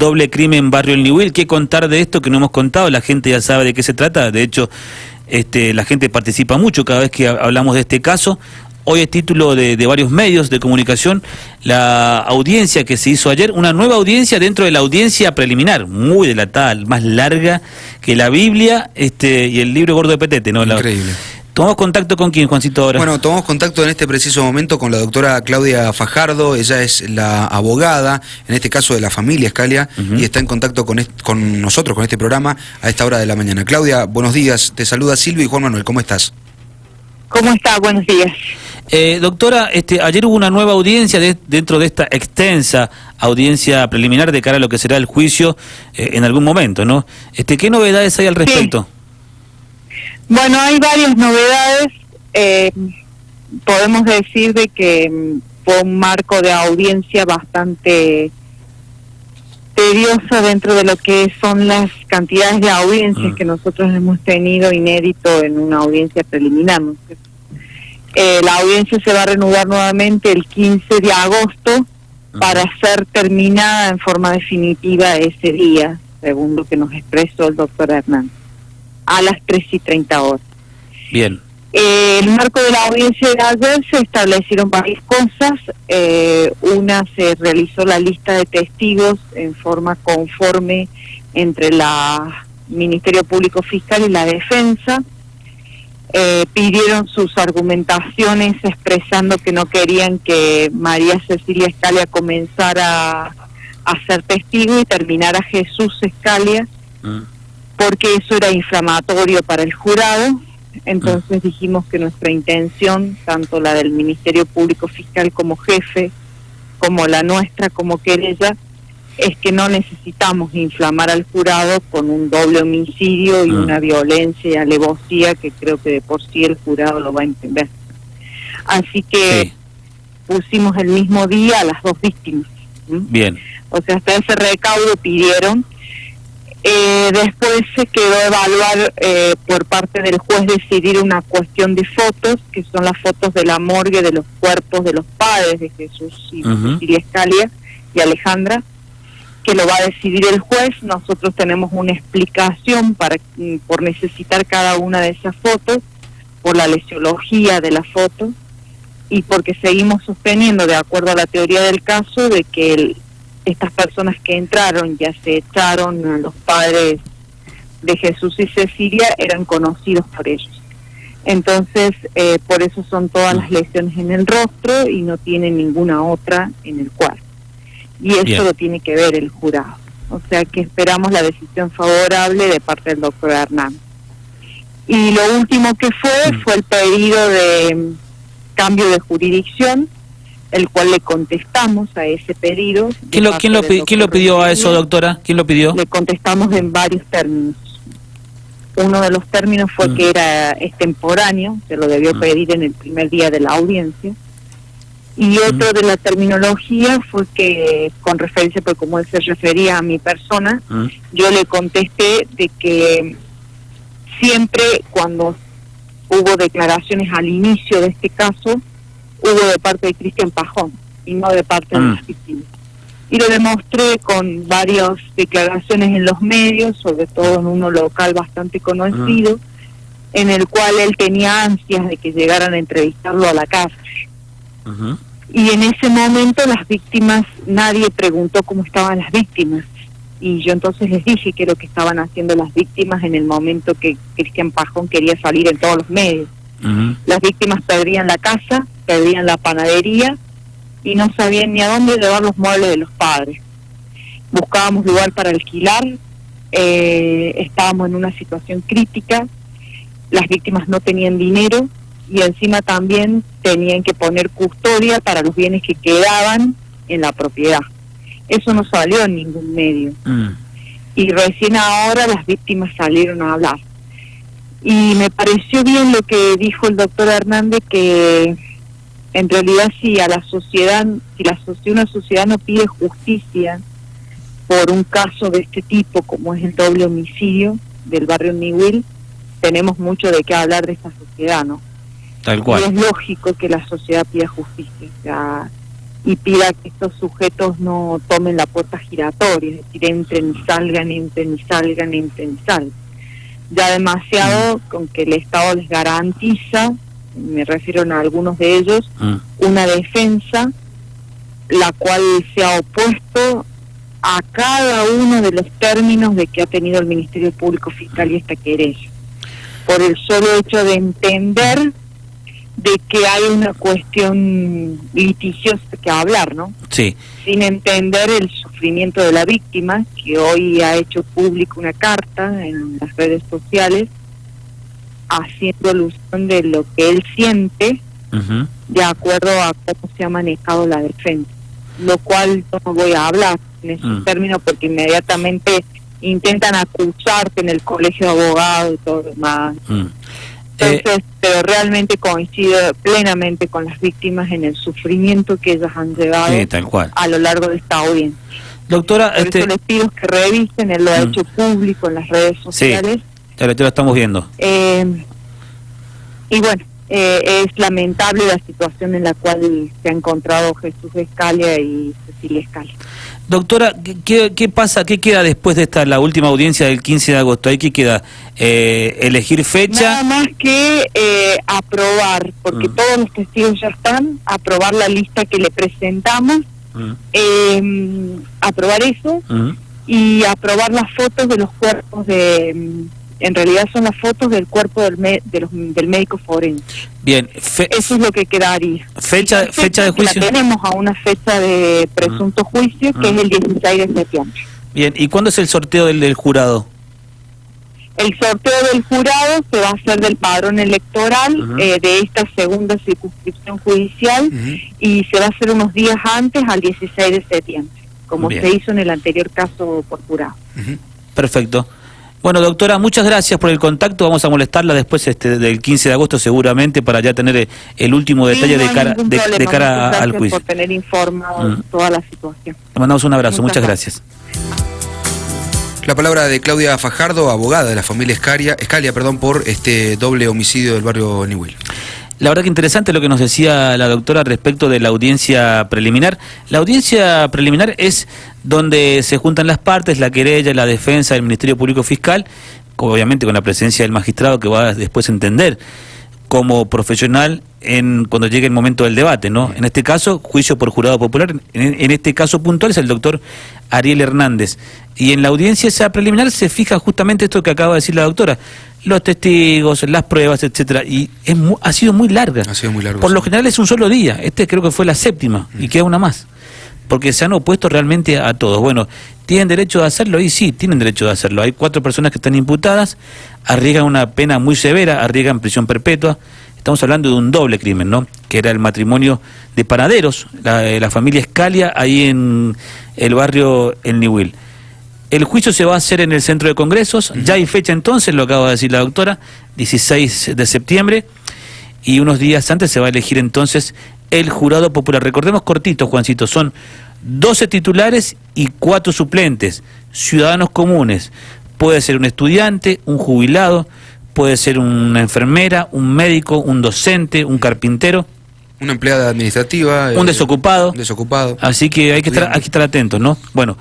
Doble crimen Barrio El Niwil. ¿Qué contar de esto que no hemos contado? La gente ya sabe de qué se trata. De hecho, la gente participa mucho cada vez que hablamos de este caso. Hoy es título de varios medios de comunicación la audiencia que se hizo ayer, una nueva audiencia dentro de la audiencia preliminar, muy dilatada, más larga que la Biblia y el libro gordo de Petete, ¿no? Increíble. ¿Tomamos contacto con quién, Juancito, ahora? Bueno, tomamos contacto en este preciso momento con la doctora Claudia Fajardo. Ella es la abogada, en este caso de la familia Scalia, y está en contacto con nosotros, con este programa, a esta hora de la mañana. Claudia, buenos días. Te saluda Silvio y Juan Manuel. ¿Cómo estás? ¿Cómo está? Buenos días. Doctora, ayer hubo una nueva audiencia dentro de esta extensa audiencia preliminar de cara a lo que será el juicio en algún momento, ¿no? ¿Qué novedades hay al respecto? Sí. Bueno, hay varias novedades. Podemos decir de que fue un marco de audiencia bastante tedioso dentro de lo que son las cantidades de audiencias que nosotros hemos tenido inédito en una audiencia preliminar. La audiencia se va a reanudar nuevamente el 15 de agosto para ser terminada en forma definitiva ese día, según lo que nos expresó el doctor Hernández, a las 3:30 horas. Bien. En el marco de la audiencia de ayer se establecieron varias cosas. Una, se realizó la lista de testigos en forma conforme entre la Ministerio Público Fiscal y la Defensa. Pidieron sus argumentaciones expresando que no querían que María Cecilia Scalia comenzara a ser testigo y terminara Jesús Scalia, porque eso era inflamatorio para el jurado. Entonces dijimos que nuestra intención, tanto la del Ministerio Público Fiscal como jefe, como la nuestra como querella, es que no necesitamos inflamar al jurado con un doble homicidio y una violencia y alevosía que creo que de por sí el jurado lo va a entender. Así que pusimos el mismo día a las dos víctimas. Bien. O sea, hasta ese recaudo pidieron. Después se quedó a evaluar por parte del juez decidir una cuestión de fotos, que son las fotos de la morgue de los cuerpos de los padres de Jesús y Cecilia Scalia y Alejandra, que lo va a decidir el juez. Nosotros tenemos una explicación por necesitar cada una de esas fotos, por la lesiología de la foto y porque seguimos sosteniendo, de acuerdo a la teoría del caso, de que estas personas que entraron, ya se echaron a los padres de Jesús y Cecilia, eran conocidos por ellos. Entonces, por eso son todas las lesiones en el rostro y no tienen ninguna otra en el cuerpo. Y eso lo tiene que ver el jurado. O sea que esperamos la decisión favorable de parte del doctor Hernández. Y lo último que fue el pedido de cambio de jurisdicción, el cual le contestamos a ese pedido. ¿Quién lo pidió a eso, doctora? ¿Quién lo pidió? Le contestamos en varios términos. Uno de los términos fue que era extemporáneo, se lo debió pedir en el primer día de la audiencia. Y otro de la terminología fue que, con referencia, porque como él se refería a mi persona, yo le contesté de que siempre cuando hubo declaraciones al inicio de este caso, hubo de parte de Cristian Pajón y no de parte de las víctimas. Y lo demostré con varias declaraciones en los medios, sobre todo en uno local bastante conocido, en el cual él tenía ansias de que llegaran a entrevistarlo a la cárcel. Y en ese momento las víctimas, nadie preguntó cómo estaban las víctimas. Y yo entonces les dije que lo que estaban haciendo las víctimas en el momento que Cristian Pajón quería salir en todos los medios. Las víctimas perdían la casa, perdían la panadería y no sabían ni a dónde llevar los muebles de los padres. Buscábamos lugar para alquilar, estábamos en una situación crítica, las víctimas no tenían dinero y encima también tenían que poner custodia para los bienes que quedaban en la propiedad. Eso no salió en ningún medio. Y recién ahora las víctimas salieron a hablar. Y me pareció bien lo que dijo el doctor Hernández, que en realidad si a la sociedad, si una sociedad no pide justicia por un caso de este tipo, como es el doble homicidio del barrio Niwil, tenemos mucho de qué hablar de esta sociedad, ¿no? Tal cual. Y es lógico que la sociedad pida justicia. O sea, y pida que estos sujetos no tomen la puerta giratoria, es decir, entren y salgan, entren y salgan, entren y salgan. Ya demasiado con que el Estado les garantiza, me refiero a algunos de ellos, una defensa la cual se ha opuesto a cada uno de los términos de que ha tenido el Ministerio Público Fiscal y esta querella, por el solo hecho de entender de que hay una cuestión litigiosa que hablar, ¿no? Sí. Sin entender el sufrimiento de la víctima, que hoy ha hecho público una carta en las redes sociales haciendo alusión de lo que él siente de acuerdo a cómo se ha manejado la defensa, lo cual yo no voy a hablar en esos términos porque inmediatamente intentan acusarte en el colegio de abogados y todo lo demás. Entonces, pero realmente coincido plenamente con las víctimas en el sufrimiento que ellas han llevado tal cual. a lo largo de esta audiencia. Doctora, por eso les pido que revisen, él lo ha hecho público en las redes sociales. Sí, lo estamos viendo. Y bueno, es lamentable la situación en la cual se ha encontrado Jesús Scalia y Cecilia Scalia. Doctora, ¿qué pasa? ¿Qué queda después de la última audiencia del 15 de agosto? ¿Ahí qué queda? ¿Elegir fecha? Nada más que aprobar, porque todos los testigos ya están, aprobar la lista que le presentamos, aprobar eso y aprobar las fotos de los cuerpos en realidad son las fotos del cuerpo del médico forense. Bien. Eso es lo que quedaría. ¿Fecha de juicio? Tenemos a una fecha de presunto juicio que es el 16 de septiembre. Bien, ¿y cuándo es el sorteo del jurado? El sorteo del jurado se va a hacer del padrón electoral de esta segunda circunscripción judicial y se va a hacer unos días antes, al 16 de septiembre, como se hizo en el anterior caso por jurado. Perfecto. Bueno, doctora, muchas gracias por el contacto. Vamos a molestarla después del 15 de agosto seguramente para ya tener el último detalle de cara al juicio. Por tener informado toda la situación. Le mandamos un abrazo. Muchas gracias. La palabra de Claudia Fajardo, abogada de la familia Scalia, por este doble homicidio del barrio Newell. La verdad que interesante lo que nos decía la doctora respecto de la audiencia preliminar. La audiencia preliminar es donde se juntan las partes, la querella, la defensa del Ministerio Público Fiscal, obviamente con la presencia del magistrado que va a después entender como profesional cuando llegue el momento del debate, ¿no? En este caso, juicio por jurado popular. En este caso puntual es el doctor Ariel Hernández. Y en la audiencia esa preliminar se fija justamente esto que acaba de decir la doctora, los testigos, las pruebas, etcétera, y ha sido muy larga. Ha sido muy largo. Por lo general es un solo día. Creo que fue la séptima y queda una más. Porque se han opuesto realmente a todos. Bueno, ¿tienen derecho de hacerlo? Y sí, tienen derecho de hacerlo. Hay 4 personas que están imputadas, arriesgan una pena muy severa, arriesgan prisión perpetua. Estamos hablando de un doble crimen, ¿no? Que era el matrimonio de panaderos, la familia Scalia, ahí en el barrio El Newell. El juicio se va a hacer en el centro de congresos, ya hay fecha entonces, lo acaba de decir la doctora, 16 de septiembre, y unos días antes se va a elegir entonces el jurado popular. Recordemos cortito, Juancito, son 12 titulares y 4 suplentes, ciudadanos comunes. Puede ser un estudiante, un jubilado, puede ser una enfermera, un médico, un docente, un carpintero. Una empleada administrativa. Un desocupado. Desocupado. Así que hay que estar atentos, ¿no? Bueno,